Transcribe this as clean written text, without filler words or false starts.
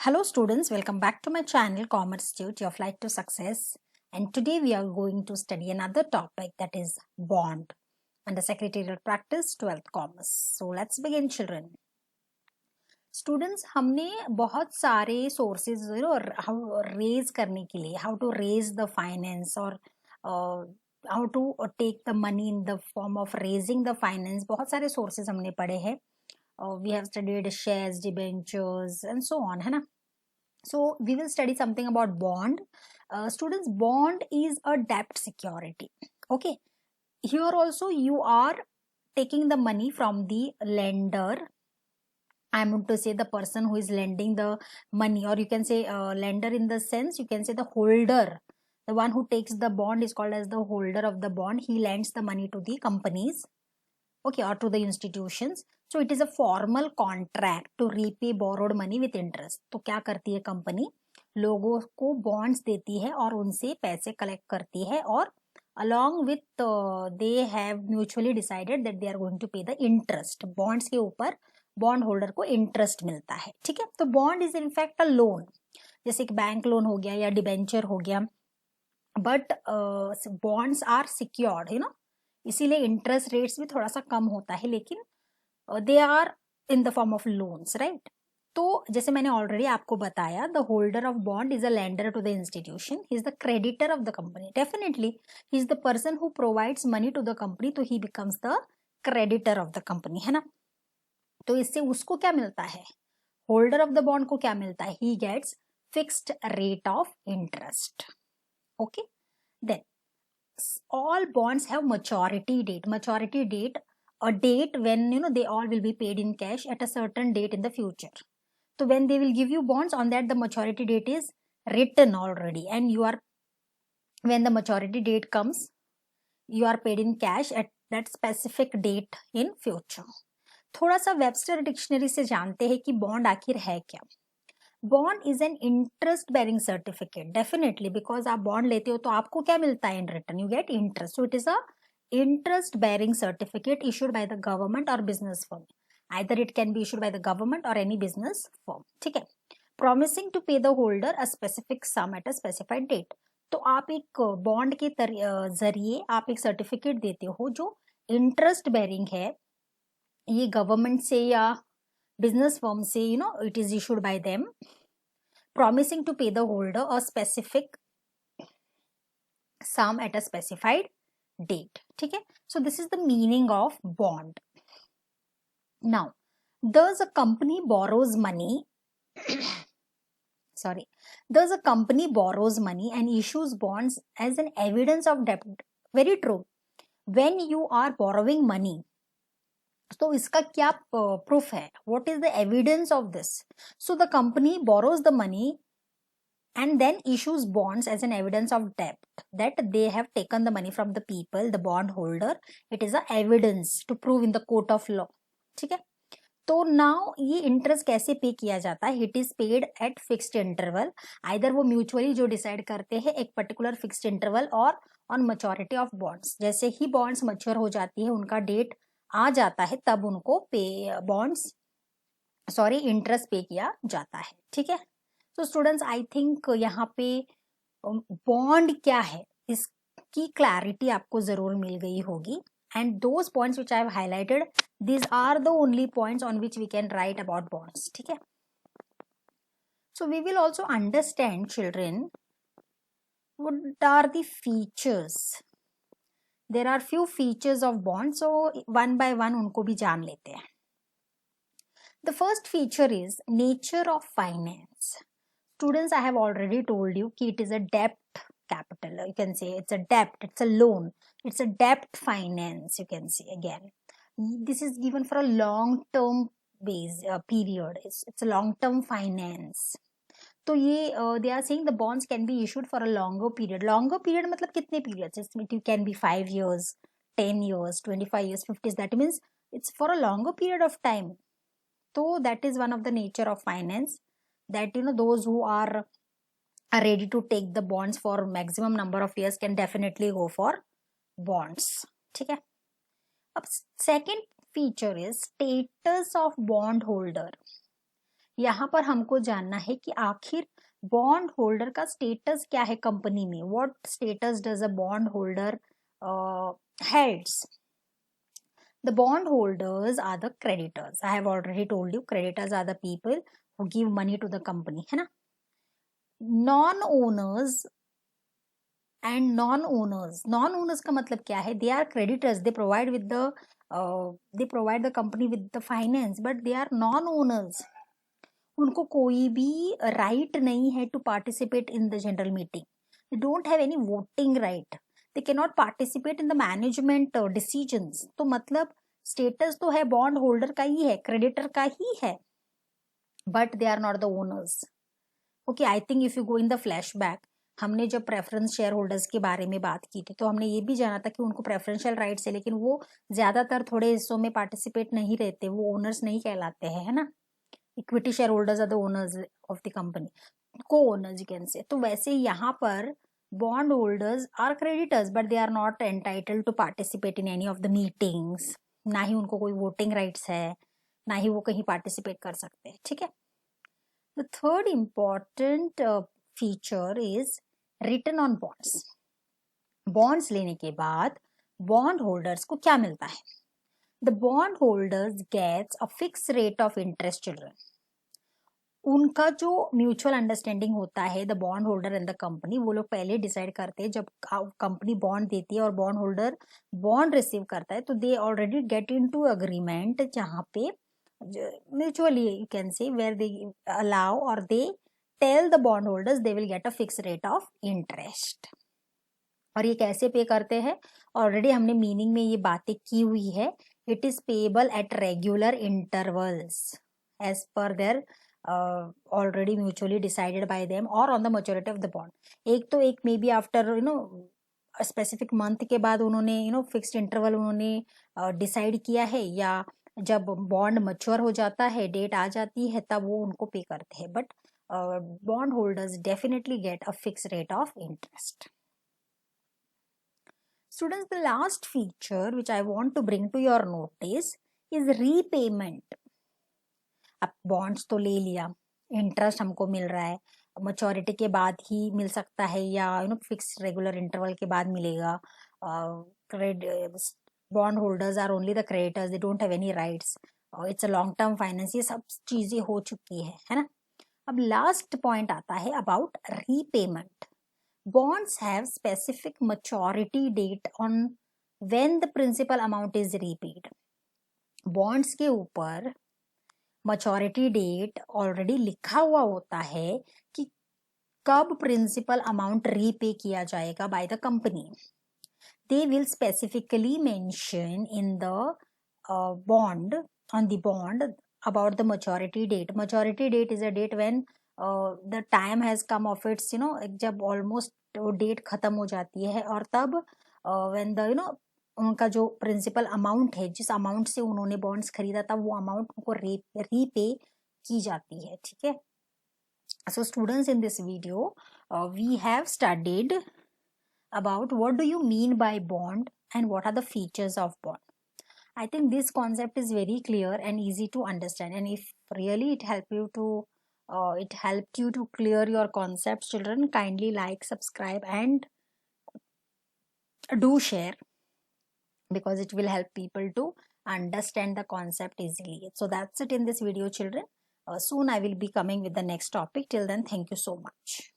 Hello students, welcome back to my channel Commerce Institute, your flight to success. And today we are going to study another topic, that is bond under secretarial practice 12th commerce. So let's begin children. Students, हमने बहुत सारे sources raise करने के लिए, how to raise the finance or how to take the money in the form of raising the finance, बहुत सारे sources हमने पढ़े हैं. We have studied shares, debentures and so on, है ना? So we will study something about bond. Students, bond is a debt security. Okay. Here also you are taking the money from the lender. I mean to say the person who is lending the money, or you can say lender in the sense, you can say the holder. The one who takes the bond is called as the holder of the bond. He lends the money to the companies, okay, or to the institutions. So it is a formal contract to repay borrowed money with interest. तो क्या करती है company? लोगों को bonds देती है और उनसे पैसे कलेक्ट करती है, और along with they have mutually decided that they are going to pay the interest. Bonds के ऊपर बॉन्ड होल्डर को इंटरेस्ट मिलता है, ठीक है. तो bond is in fact a loan, जैसे कि बैंक लोन हो गया या डिबेंचर हो गया, बट बॉन्ड्स आर सिक्योर्ड, इसीलिए इंटरेस्ट रेट्स भी थोड़ा सा कम होता है, लेकिन they are in the form of loans, right. तो जैसे मैंने ऑलरेडी आपको बताया, the holder of bond is a lender to the institution, he is the creditor of the company. Definitely he is the person who provides money to the company, तो he becomes the creditor of the company, है ना. तो इससे उसको क्या मिलता है? Holder of the bond को क्या मिलता है? He gets fixed rate of interest. Okay, then all bonds have maturity date, a date when they all will be paid in cash at a certain date in the future. So when they will give you bonds, on that the maturity date is written already, and when the maturity date comes, you are paid in cash at that specific date in future. थोड़ा सा Webster dictionary से जानते हैं कि bond आखिर है क्या. Bond is an interest bearing certificate. Definitely, because आप बॉन्ड लेते हो तो आपको क्या मिलता है in return? You get interest. So it is a interest bearing certificate issued by the government और business firm. Either it can be issued by the government और एनी बिजनेस फर्म, ठीक है. Promising to pay the holder a specific sum at a specified date. तो आप एक bond के जरिए आप एक सर्टिफिकेट देते हो जो इंटरेस्ट बेरिंग है. ये गवर्नमेंट से या business firm से, it is issued by them, promising to pay the holder a specific sum at a specified date, ठीक है. So this is the meaning of bond. Now, does a company borrows money does a company borrows money and issues bonds as an evidence of debt? Very true. When you are borrowing money, तो इसका क्या proof है? What is the evidence of this? So the company borrows the money and then issues bonds as an evidence of debt, that they have taken the money from the people, the bond holder. It is a evidence to prove in the court of law, ठीक है. तो now ये interest कैसे पे किया जाता है? It is paid at fixed interval. Either वो म्यूचुअली जो डिसाइड करते हैं एक पर्टिकुलर फिक्स्ड इंटरवल, और ऑन मैच्योरिटी ऑफ बॉन्ड्स. जैसे ही बॉन्ड्स मैच्योर हो जाती है, उनका डेट आ जाता है, तब उनको इंटरेस्ट पे किया जाता है, ठीक है. तो स्टूडेंट्स, आई थिंक यहाँ पे बॉन्ड क्या है इसकी क्लैरिटी आपको जरूर मिल गई होगी. And those points which I have highlighted, these are the only points on which we can write about bonds, ठीक है. So we will also understand, children, what are the features. There are few features of bonds, so one by one उनको भी जान लेते हैं. The first feature is nature of finance. Students, I have already told you कि it is a debt capital. You can say it's a debt, it's a loan, it's a debt finance. You can say again, this is given for a long term period. It's a long term finance. तो ये they are saying the bonds can be issued for a longer period. Longer period मतलब कितने periods? It can be 5 years, 10 years, 25 years, 50 years. That means it's for a longer period of time. So that is one of the nature of finance, that those who are ready to take the bonds for maximum number of years can definitely go for bonds, ठीक है. अब second feature is status of bond holder. यहाँ पर हमको जानना है कि आखिर बॉन्ड होल्डर का स्टेटस क्या है कंपनी में. What status does a bond holder holds. The bondholders are the creditors. I have already told you, creditors are the people who give money to the company, है ना. Non-owners and non-owners का मतलब क्या है? They are creditors. They provide the company with the finance, but they are non-owners. उनको कोई भी right नहीं है to participate in the general meeting. They don't have any voting right. They cannot participate in the management decisions. तो मतलब status तो है bond holder का ही है, क्रेडिटर का ही है, but they are not the owners. Okay, I think if you go in the flashback, हमने जब प्रेफरेंस शेयर होल्डर्स के बारे में बात की थी तो हमने ये भी जाना था कि उनको प्रेफरेंशियल राइट्स है, लेकिन वो ज्यादातर थोड़े हिस्सों में पार्टिसिपेट नहीं रहते, वो ओनर्स नहीं कहलाते हैं, है ना. Equity share holders are the owners of the company, co-owners you can say. तो वैसे यहाँ पर bond holders are creditors but they are not entitled to participate in any of the meetings. ना ही उनको कोई वोटिंग राइट्स है, ना ही वो कहीं पार्टिसिपेट कर सकते हैं. ठीक है. The third important feature is return on bonds. Bonds लेने के बाद बॉन्ड होल्डर्स को क्या मिलता है? The bond holders gets a fix rate of interest. Children, उनका जो म्यूचुअल अंडरस्टैंडिंग होता है the bond holder and the company, वो लोग पहले डिसाइड करते हैं. जब कंपनी बॉन्ड देती है और बॉन्ड होल्डर बॉन्ड रिसीव करता है तो they already get into agreement जहाँ पे mutually you can say where they allow और they tell the bond holders they will get a fix rate of interest. और ये कैसे पे करते हैं? ऑलरेडी हमने मीनिंग में ये बातें की हुई है. It is payable at regular intervals as per their already mutually decided by them or on the maturity of the bond. एक may be after specific month के बाद उन्होंने फिक्स्ड इंटरवल उन्होंने डिसाइड किया है, या जब बॉन्ड मच्योर हो जाता है, डेट आ जाती है, तब वो उनको पे करते हैं. But bond holders definitely get a fix rate of interest. Students, the last feature which I want to bring to your notice is repayment. अब बॉन्ड्स तो ले लिया, इंटरेस्ट हमको मिल रहा है, मैच्योरिटी के बाद ही मिल सकता है या फिक्स रेगुलर इंटरवल के बाद मिलेगा. Bond holders are only the creditors, they don't have any rights. It's a long term finance. ये सब चीजें हो चुकी है ना. अब लास्ट पॉइंट आता है about repayment. Bonds have specific maturity date on when the principal amount is repaid. Bonds के ऊपर maturity date already लिखा हुआ होता है कि कब principal amount repay किया जाएगा by the company. They will specifically mention in the bond, on the bond, about the maturity date. Maturity date is a date when the time has come of its, जब almost date खत्म हो जाती है, और तब when the उनका जो principal amount है, जिस अमाउंट से उन्होंने बॉन्ड्स खरीदा था, वो अमाउंट उनको रीपे की जाती है. ठीक है. So students, in this video we have studied about what do you mean by bond and what are the features of bond. I think this concept is very clear and easy to understand, and if really it helped you to clear your concepts, children, kindly like, subscribe and do share, because it will help people to understand the concept easily. So that's it in this video, children. Soon I will be coming with the next topic. Till then, thank you so much.